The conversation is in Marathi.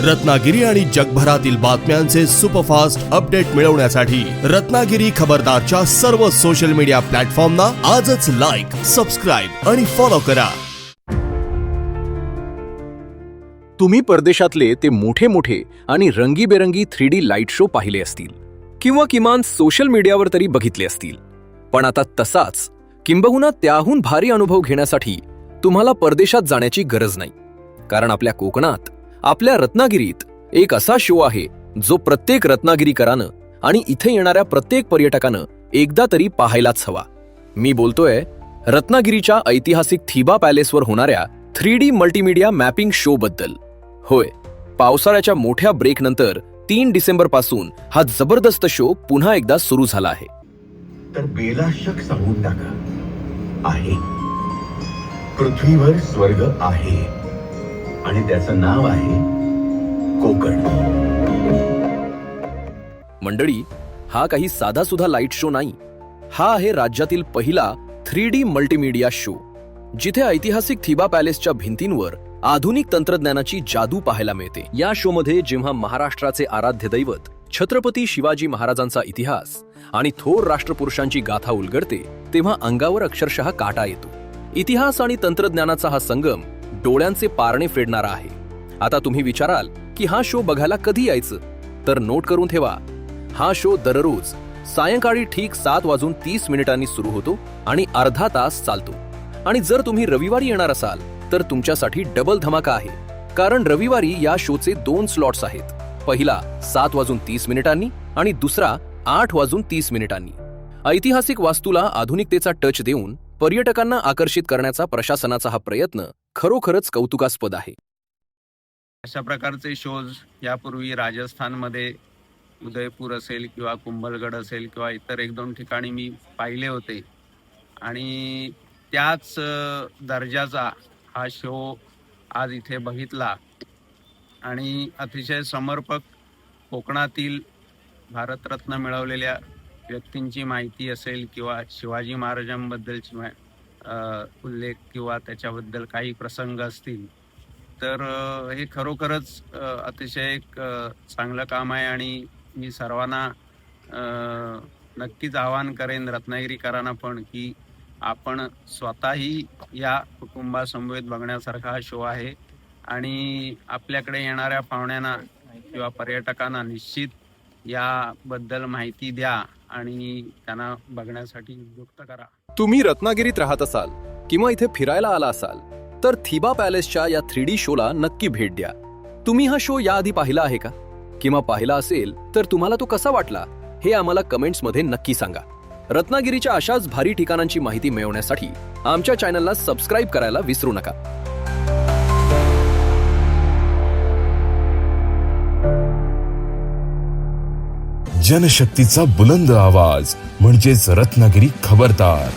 रत्नागिरी आणि जगभरातील बातम्यांचे सुपरफास्ट अपडेट मिळवण्यासाठी रत्नागिरी खबरदारच्या सर्व सोशल मीडिया प्लॅटफॉर्मना आजच लाईक, सबस्क्राईब आणि फॉलो करा. तुम्ही परदेशातले ते मोठे आणि रंगीबेरंगी 3D लाईट शो पाहिले असतील किंवा किमान सोशल मीडियावर तरी बघितले असतील. पण आता तसाच किंबहुना त्याहून भारी अनुभव घेण्यासाठी तुम्हाला परदेशात जाण्याची गरज नाही. कारण आपल्या कोकणात, आपल्या रत्नागिरीत एक असा शो आहे जो प्रत्येक रत्नागिरीकरानं आणि इथे येणाऱ्या प्रत्येक पर्यटकानं एकदा तरी पाहायलाच हवा. मी बोलतोय रत्नागिरीच्या ऐतिहासिक थिबा पॅलेसवर होणाऱ्या 3D मल्टीमीडिया मॅपिंग शो बद्दल. होय, पावसाळ्याच्या मोठ्या ब्रेक नंतर 3 डिसेंबर पासून हा जबरदस्त शो पुन्हा एकदा सुरू झाला आहे. तर बेलाशक सांगून टाका, आहे पृथ्वीवर स्वर्ग आहे आणि त्याचं नाव आहे कोकण. मंडळी, हा काही साधा सुधा लाईट शो नाही. हा आहे राज्यातील पहिला 3D मल्टीमीडिया शो, जिथे ऐतिहासिक थिबा पॅलेसच्या भिंतींवर आधुनिक तंत्रज्ञानाची जादू पाहायला मिळते. या शो मध्ये जेव्हा महाराष्ट्राचे आराध्य दैवत छत्रपती शिवाजी महाराजांचा इतिहास आणि थोर राष्ट्रपुरुषांची गाथा उलगडते, तेव्हा अंगावर अक्षरशः काटा येतो. इतिहास आणि तंत्रज्ञानाचा हा संगम डोळ्यांचे पारणे फेडणारा आहे. आता तुम्ही विचाराल की हा शो बघायला कधी यायचं, तर नोट करून ठेवा, हा शो दररोज सायंकाळी ठीक 7:30 सुरू होतो आणि अर्धा तास चालतो. आणि जर तुम्ही रविवारी येणार असाल तर तुमच्यासाठी डबल धमाका आहे, कारण रविवारी या शोचे 2 स्लॉट्स आहेत. पहिला 7:30 आणि दुसरा 8:30. ऐतिहासिक वास्तूला आधुनिकतेचा टच देऊन पर्यटकांना आकर्षित करण्याचा प्रशासनाचा हा प्रयत्न खरोखरच कौतुकास्पद आहे. अशा प्रकारचे शोज यापूर्वी राजस्थानमध्ये उदयपूर असेल किंवा कुंभलगड असेल किंवा इतर 1-2 ठिकाणी मी पाहिले होते आणि त्याच दर्जाचा हा शो आज इथे बघितला. आणि अतिशय समर्पक कोकणातील भारतरत्न मिळवलेल्या व्यक्तींची माहिती असेल किंवा शिवाजी महाराजांबद्दलची उल्लेख किंवा त्याच्याबद्दल काही प्रसंग असतील, तर हे खरोखरच अतिशय एक चांगलं काम आहे. आणि मी सर्वांना नक्कीच आवाहन करेन, रत्नागिरीकरांना पण, की आपण स्वतःही या कुटुंबासमवेत बघण्यासारखा हा शो आहे. आणि आपल्याकडे येणाऱ्या पाहुण्यांना किंवा पर्यटकांना निश्चित याबद्दल माहिती द्या आणि त्यांना बघण्यासाठी उद्युक्त करा. तुम्ही रत्नागिरीत राहत असाल किंवा इथे फिरायला आला असाल तर थिबा पॅलेसच्या या 3D शोला नक्की भेट द्या. तुम्ही हा शो याआधी पाहिला आहे का? किंवा पाहिला असेल तर तुम्हाला तो कसा वाटला हे आम्हाला कमेंट्समध्ये नक्की सांगा. रत्नागिरीच्या अशाच भारी ठिकाणांची माहिती मिळवण्यासाठी आमच्या चॅनलला सबस्क्राईब करायला विसरू नका. जनशक्तीचा बुलंद आवाज म्हणजेच रत्नागिरी खबरदार.